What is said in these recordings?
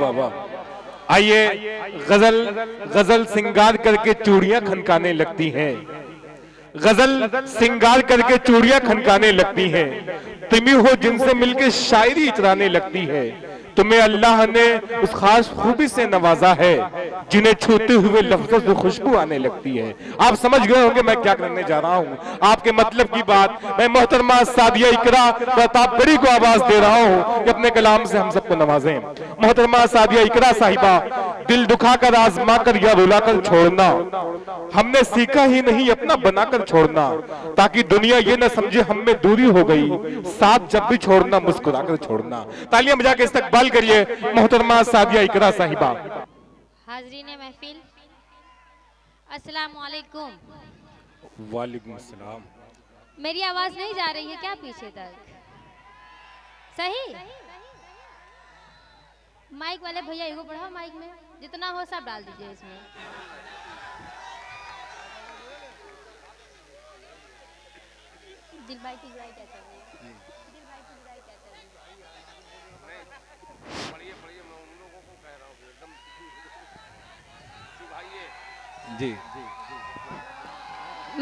वाह वाह। आइए गजल गजल सिंगार करके चूड़ियां खनकाने लगती हैं, गजल सिंगार करके चूड़ियां खनकाने लगती हैं, तुम हो जिनसे मिलके शायरी इतराने लगती है। तुम्हें अल्लाह ने उस खास खूबी से नवाजा है जिन्हें छूते हुए लफ्जों से खुशबू आने लगती है। आप समझ गए होंगे मैं क्या करने जा रहा हूँ, आपके मतलब की बात। मैं मोहतरमा सादिया इकरा प्रताप गढ़ी को आवाज दे रहा हूँ कि अपने कलाम से हम सबको नवाजें। मोहतरमा सादिया इकरा साहिबा, दिल दुखा कर आजमा कर या रुला कर छोड़ना हमने सीखा ही नहीं अपना बनाकर छोड़ना, ताकि दुनिया ये न समझे हम में दूरी हो गई, साथ जब भी छोड़ना मुस्कुराकर छोड़ना। तालियां बजा के इस्तकबाल करिए मोहतरमा सादिया इकरा साहिबा। हाजरीन महफिल, अस्सलाम वालेकुम। वालेकुम अस्सलाम। मेरी आवाज नहीं जा रही है क्या पीछे तक? सही? माइक वाले भैया एगो बढ़ाओ, माइक में जितना हो सब डाल दीजिए इसमें। दिल भाई की बुराई क्या चल रही है? दिल भाई की बुराई क्या चल रही है? पढ़िए पढ़िए, मैं उन लोगों को कह रहा हूँ एकदम भाई जी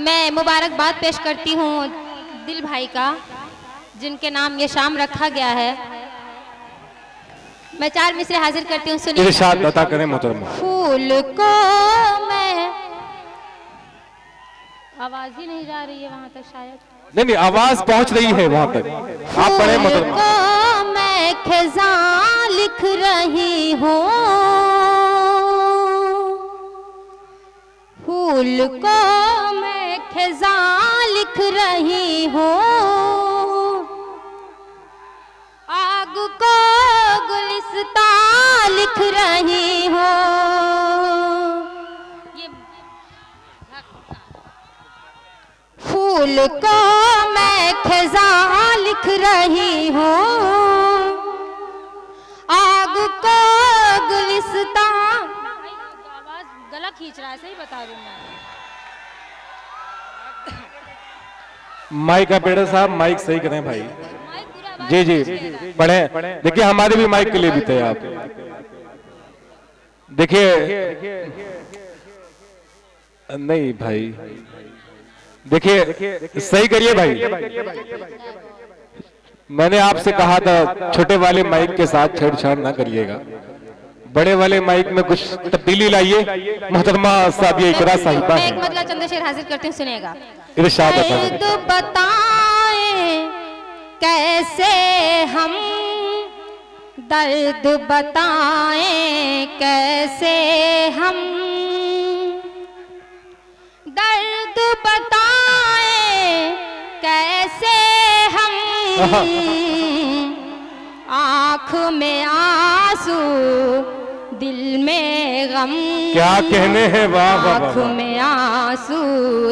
मैं मुबारकबाद पेश करती हूँ दिल भाई का, जिनके नाम ये शाम रखा गया है। मैं 4 मिसरे हाजिर करती हूँ, सुनिए। इरशाद अता करें मोहतरमा। फूल को मैं, आवाज ही नहीं जा रही है वहां तक शायद। नहीं नहीं, आवाज पहुंच रही है वहां तक, आप पढ़े मोहतरमा। को मैं खिज़ां लिख रही हूँ, फूल को मैं खिज़ां लिख रही हूँ, आग को गुलिस्तां लिख रही हूँ। फूल को मैं खिज़ां लिख रही हूँ, आग को गुलिस्तां। आवाज गला खींच रहा है, सही बता रही हूँ मैं। माइक का बेटा साहब माइक सही करें भाई। जी जी पढ़े, देखिए हमारे भी माइक के लिए भी तैयार। देखिए नहीं भाई, देखिए सही करिए भाई। मैंने आपसे कहा था छोटे वाले माइक के साथ छेड़छाड़ ना करिएगा, बड़े वाले माइक में कुछ तब्दीली लाइए। मोहतरमा सादिया इकरा साहिबा मैं एक मतलब चंद शेर हाजिर करती हूँ, सुनिएगा। इरशाद दर्द बताएं कैसे हम, दर्द बताएं कैसे हम, दर्द बताएं कैसे हम, आँख में आंसू दिल में गम। क्या कहने हैं, वाह वाह आँख वाह। में आंसू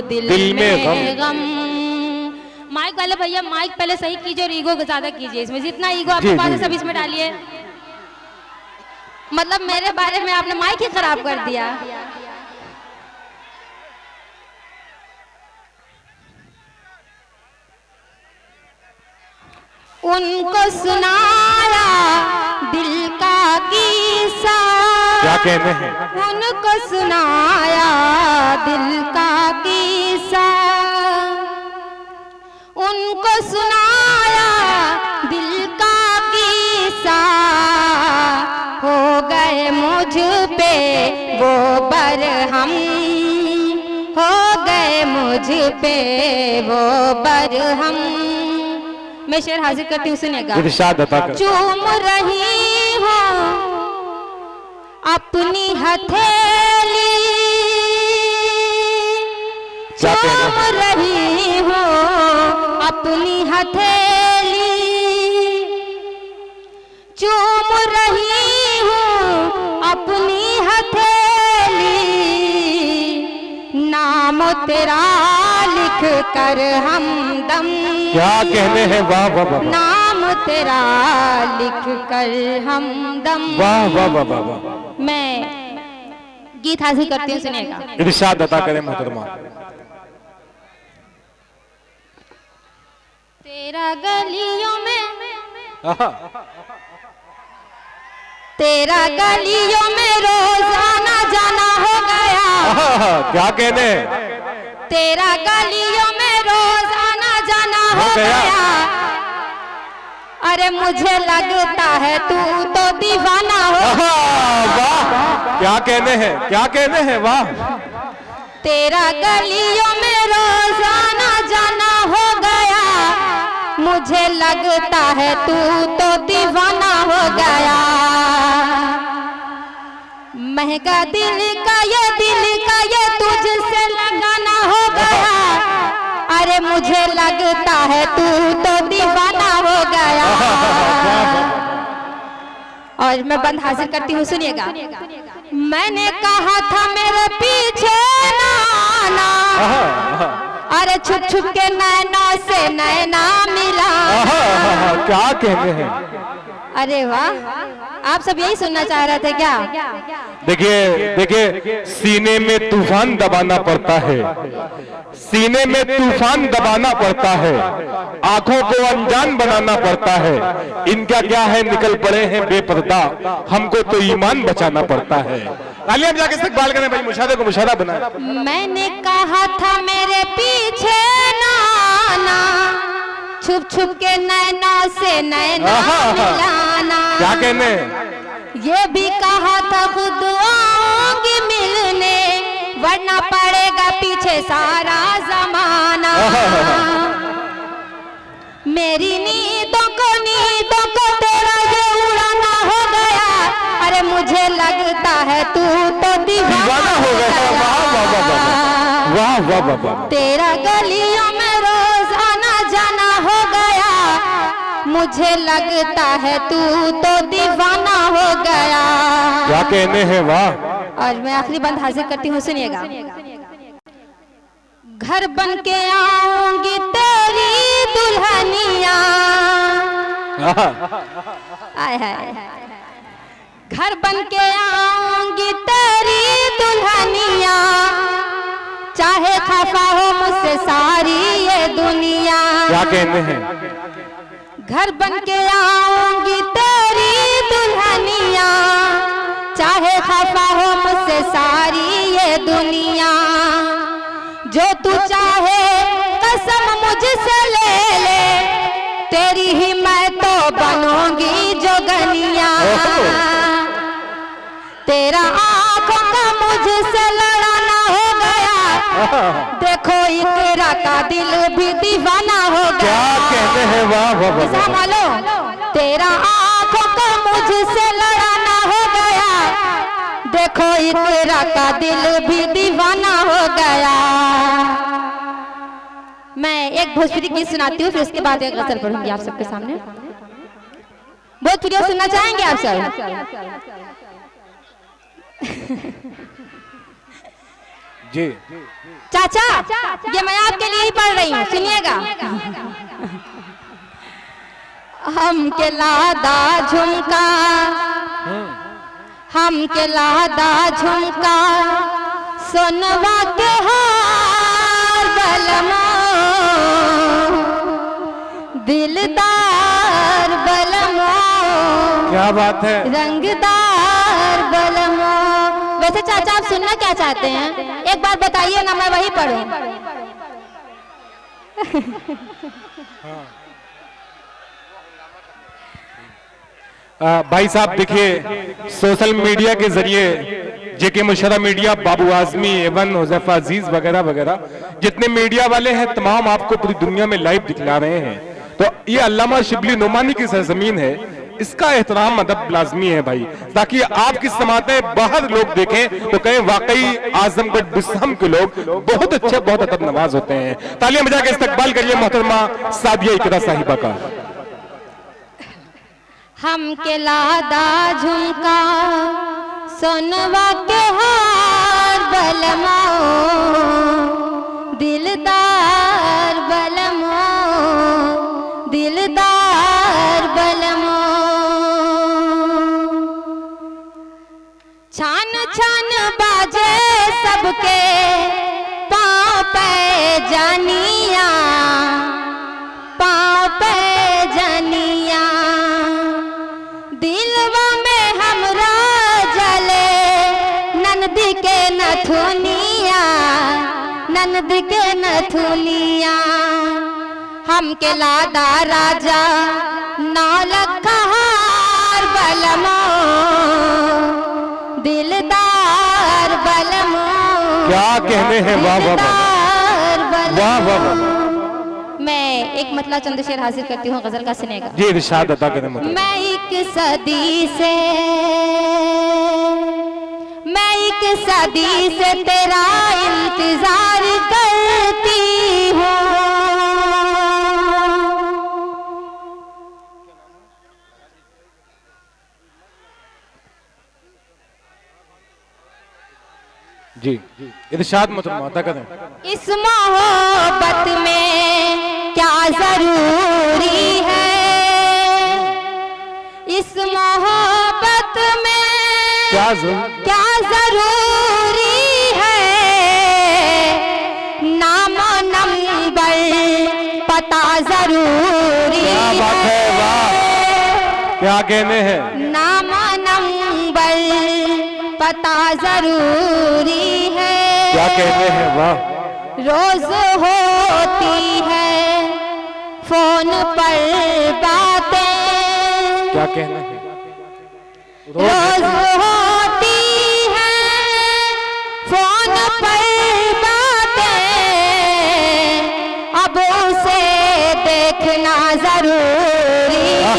दिल में गम। माइक वाले भैया माइक पहले सही कीजिए और ईगो ज्यादा कीजिए इसमें, जितना ईगो आपके पास है सब इसमें डालिए। मतलब मेरे बारे में आपने माइक ही खराब कर दिया। उनको सुनाया दिल का किस्सा, क्या कहने हैं, उनको सुनाया दिल का किस्सा, उनको सुनाया दिल का किस्सा, हो गए मुझ पे वो बरहम, हो गए मुझ पे वो बरहम। मैं शेर हाजिर करती हूँ, सुनिएगा। इरशाद अता कर। चूम रही हूँ अपनी हथेली, चूम रही हूँ अपनी हथेली, चूम रही हूँ अपनी हथेली, नाम तेरा लिख कर हमदम। क्या कहने हैं, वाह वाह वाह। नाम तेरा लिख कर हमदम। वाह वाह वाह वाह वाह। मैं गीत हासिल करती हूँ, सुनिएगा। इरशाद अता करें मोहतरमा। तेरा गलियों में तेरा गलियों में रोजाना जाना हो गया। क्या कहने, तेरा गलियों में रोजाना जाना हो गया। अरे मुझे लगता है तू तो दीवाना हो। वाह, क्या कहने हैं, क्या कहने हैं, वाह। तेरा गलियों में रोजाना जाना हो गया, मुझे लगता है तू तो दीवाना हो गया। महंगा दिल का ये तुझसे लगाना हो गया। अरे मुझे लगता है तू तो दीवाना हो गया। और मैं बंद हाजिर करती हूँ, सुनिएगा। मैंने कहा था मेरे पीछे ना आना, अरे छुप छुप के नैनों से नैना मिला। क्या कहते हैं। अरे वाह, आप सब यही सुनना चाह रहे थे क्या? देखिए देखिए, सीने में तूफान दबाना पड़ता है, सीने में तूफान दबाना पड़ता है, आंखों को अनजान बनाना पड़ता है। इनका क्या है, निकल पड़े हैं बेपर्दा, हमको तो ईमान बचाना पड़ता है। आलिया जाके इस्तकबाल करें भाई, मुशाहदे को मुशाहदा बनाएं। मैंने कहा था मेरे पीछे ना आना, छुप छुप के नैनों से नैना मिलाना। क्या कहने, ये भी कहा था खुद आऊंगी मिलने, वरना पड़ेगा पीछे सारा जमाना। मेरी नींदों को तेरा ये उड़ाना हो गया। अरे मुझे लगता है तू तो दीवाना हो गया। वाह वाह वाह वाह। तेरा गलियों में रोजाना जाना हो गया, मुझे लगता है तू तो दीवाना हो गया। क्या कहने हैं, वाह। और मैं आखिरी बंद हाजिर करती हूँ, सुनिएगा। घर बन के आऊंगी तेरी दुल्हनिया, आय हाय। घर बन के आऊंगी तेरी दुल्हनिया, चाहे खफा हो मुझसे सारी ये दुनिया। क्या कहने हैं। घर बन के आऊंगी तेरी दुल्हनिया, चाहे खफा हो मुझसे सारी ये दुनिया। जो तू चाहे कसम मुझसे ले ले, तेरी ही मैं तो बनूंगी जोगनिया। तेरा आंखों का मुझसे लड़ाना हो गया, देखो इकरा का दिल भी दीवाना हो गया। क्या कहते हैं, वाह वाह वाह। मालो, तेरा आंखों का मुझसे लड़ाना हो गया, देखो इकरा का दिल भी दीवाना हो गया। मैं एक भोजपुरी गीत सुनाती हूँ, फिर उसके बाद एक गजल पढ़ूंगी आप सबके सामने। भोजपुरी सुनना चाहेंगे आप सब? जी चाचा, ये मैं आपके लिए ही पढ़ रही हूँ, सुनिएगा। हम के लादा झुमका, हम के लादा झुमका, सोनवा के हार बलमा, दिलदार बलमा। क्या बात है, रंगदार बलमा। वैसे चाचा आप सुनना क्या चाहते हैं, एक बार बताइए ना, मैं वही पढ़ूं। भाई साहब देखिए, सोशल मीडिया के जरिए जेके मुशर्रफ मीडिया, बाबू आजमी, एवन, हुज़ैफा अजीज वगैरह वगैरह जितने मीडिया वाले हैं, तमाम आपको पूरी दुनिया में लाइव दिखला रहे हैं। तो ये अल्लामा शिबली नुमानी की सरजमीन है, इसका एहतराम अदब लाजमी है भाई, ताकि आपकी समातें बाहर लोग देखें तो कहें वाकई आजमगढ़ बिस्हम के लोग बहुत अच्छे, बहुत अदब नवाज होते हैं। तालियां बजा के इस्तकबाल करिए मोहतरमा सादिया इकरा साहिबा का। हम के लादा झुमका, सोनवा के हार बलमा, दिलदार बलमा, दिलदार बलमा। छान छान बाजे सबके पाँव पे जानिया, पाँव पे जानिया। दिलवा में हम नथुनिया ननद के नथुनिया हमके लादा राजा नौलखहार बलमो दिलदार बलमो। क्या कहने हैं, वाह वाह वाह वाह वाह वाह। मैं एक मतला चंद शेर हाजिर करती हूँ गजल का सुनेगा जी इरशाद अता करें मतलब। मैं एक सदी से तेरा इंतजार करती हूँ। जी इरशाद मतलब अता करें। इस मोहब्बत में क्या जरूरी है, इस मोहब्बत में क्या जरूरी है, नाम नंबर पता जरूरी है। वाह क्या कहने हैं, नाम नंबर पता जरूरी है। क्या कहने हैं, वाह। रोज होती है फोन पर बातें, क्या कहना है, रोज होती है फोन पर बातें, अब उसे देखना जरूरी है।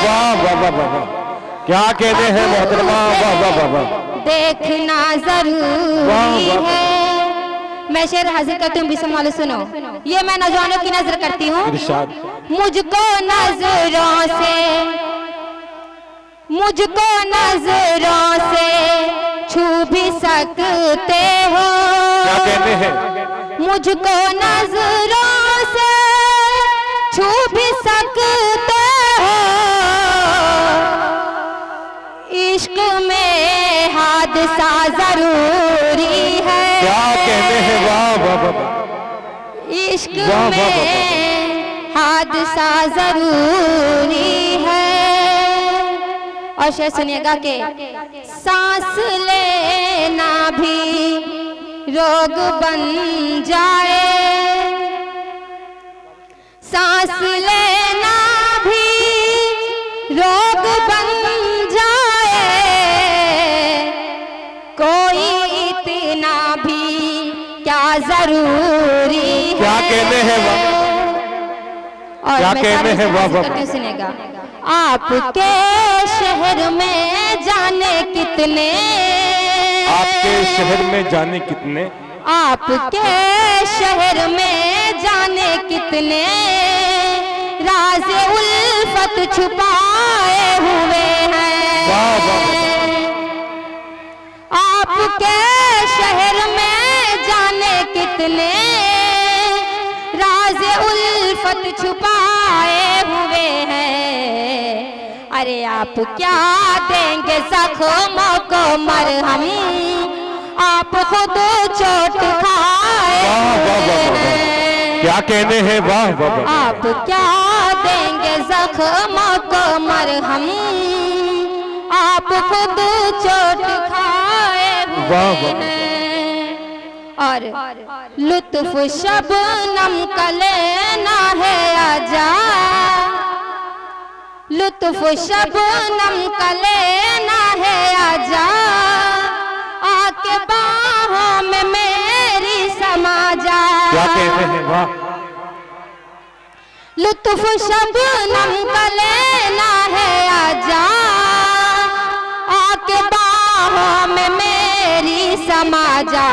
वाह वाह वाह वाह। क्या कहने हैं मोहतरमा, वाह वाह वाह वाह। देखना जरूरी है। मैं शेर हाजिर करती हूँ, बिस्म वाले सुनो। ये मैं नौजवानों की नजर करती हूँ, मुझको नजरों से छू भी सकते हो। क्या कहते हैं, मुझको नजरों से छू भी सकते हो, इश्क में हादसा जरूरी है। क्या कहते हैं, वाह वाह वाह। इश्क में हादसा जरूरी है। और शेर सुनिएगा के सांस लेना भी रोग बन जाए, सांस लेना भी रोग बन जाए, कोई इतना भी क्या जरूरी है। क्या कहने हैं, वाह। और क्या मैं कहने हैं, वाह वाह। करके सुनेगा। आपके शहर में जाने कितने, आपके शहर में जाने कितने, आपके शहर में जाने कितने राज़ उल्फत छुपाए हुए हैं। वाह वाह। आपके शहर में जाने कितने राज़ उल्फत छुपाए हुए हैं। अरे आप क्या देंगे जख्मों को मरहम, आप खुद चोट खाए हुए हैं। क्या कहने हैं, वाह वाह वाह। आप क्या देंगे जख्मों को मरहम, आप खुद चोट खाए वाह हुए वाह। हैं। और लुत्फ शबनम का लेना है आजा, लुत्फ शबनम का लेना है आजा, आके बाहों में मेरी समा जा। क्या कहते हैं, वाह। लुत्फ शबनम का लेना है आजा, आके बाहों में मेरी समा जा।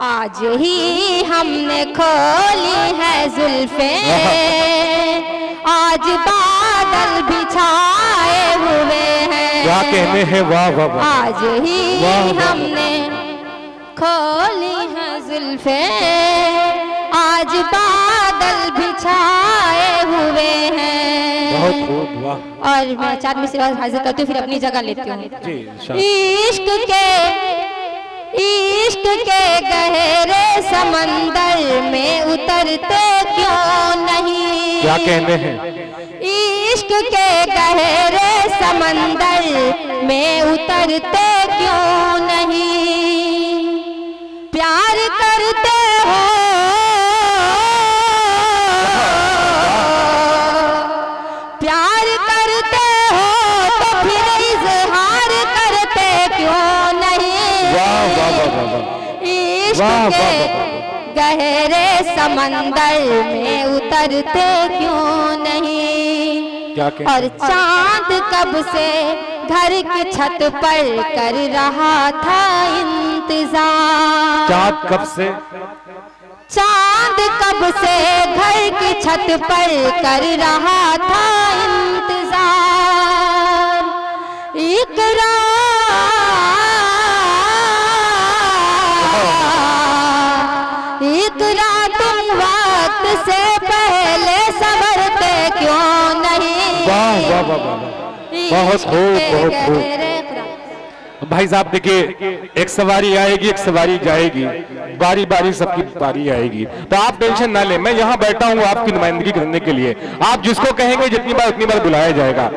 आज ही हमने खोली है जुल्फे, आज बादल बिछाए हुए हैं। क्या कहने हैं, वाह वाह वाह। आज ही वाह, वाह। हमने खोली है जुल्फे, आज बादल बिछाए हुए हैं। बहुत खूब, वाह। और मैं चार मिसरे हाजिर करती हूँ, फिर अपनी जगह लेती हूँ। जी इश्क के गहरे समंदर में उतरते क्यों नहीं। क्या कहने हैं, इश्क के गहरे समंदर में उतरते क्यों नहीं। इश्क वाह, के वाह, गहरे समंदर में उतरते क्यों नहीं। क्या कहते और चांद कब से घर की छत पर कर रहा था इंतजार। चाँद कब से? चांद कब से घर की छत पर कर रहा था इंतजार। इकरार तुम वक्त से पहले संभरते क्यों नहीं। वाह वाह वाह वाह, बहुत खूब, बहुत खूब। भाई साहब देखिए, एक सवारी आएगी एक सवारी जाएगी, बारी बारी सबकी बारी आएगी, तो आप टेंशन ना लें, मैं यहाँ बैठा हूँ आपकी नुमाइंदगी करने के लिए। आप जिसको कहेंगे जितनी बार उतनी बार बुलाया जाएगा।